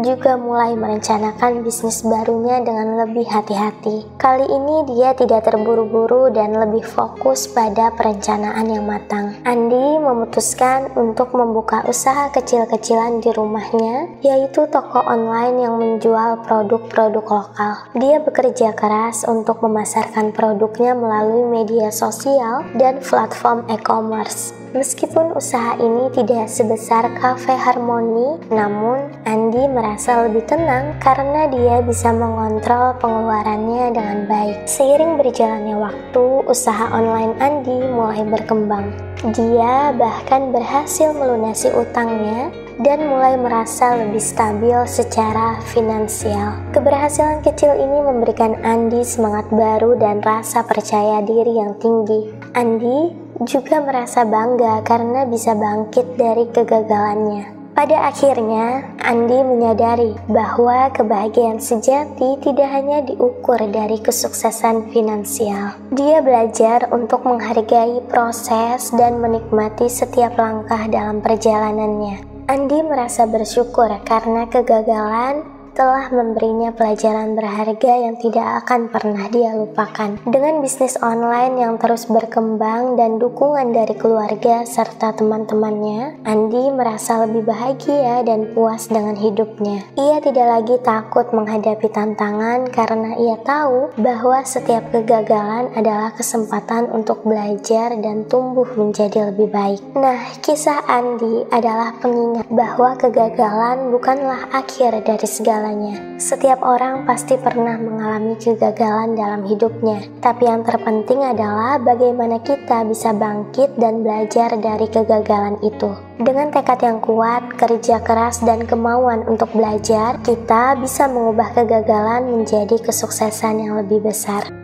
juga mulai merencanakan bisnis barunya dengan lebih hati-hati. Kali ini dia tidak terburu-buru dan lebih fokus pada perencanaan yang matang. Andi memutuskan untuk membuka usaha kecil-kecilan di rumahnya, yaitu toko online yang menjual produk-produk lokal. Dia bekerja keras untuk memasarkan produknya melalui media sosial dan platform e-commerce. Meskipun usaha ini tidak sebesar Cafe Harmony, namun Andi merasa lebih tenang karena dia bisa mengontrol pengeluarannya dengan baik. Seiring berjalannya waktu, usaha online Andi mulai berkembang. Dia bahkan berhasil melunasi utangnya dan mulai merasa lebih stabil secara finansial. Keberhasilan kecil ini memberikan Andi semangat baru dan rasa percaya diri yang tinggi. Andi juga merasa bangga karena bisa bangkit dari kegagalannya. Pada akhirnya, Andi menyadari bahwa kebahagiaan sejati tidak hanya diukur dari kesuksesan finansial. Dia belajar untuk menghargai proses dan menikmati setiap langkah dalam perjalanannya. Andi merasa bersyukur karena kegagalan telah memberinya pelajaran berharga yang tidak akan pernah dia lupakan. Dengan bisnis online yang terus berkembang dan dukungan dari keluarga serta teman-temannya, Andi merasa lebih bahagia dan puas dengan hidupnya. Ia tidak lagi takut menghadapi tantangan karena ia tahu bahwa setiap kegagalan adalah kesempatan untuk belajar dan tumbuh menjadi lebih baik. Nah, kisah Andi adalah pengingat bahwa kegagalan bukanlah akhir dari segala. Setiap orang pasti pernah mengalami kegagalan dalam hidupnya, tapi yang terpenting adalah bagaimana kita bisa bangkit dan belajar dari kegagalan itu. Dengan tekad yang kuat, kerja keras, dan kemauan untuk belajar, kita bisa mengubah kegagalan menjadi kesuksesan yang lebih besar.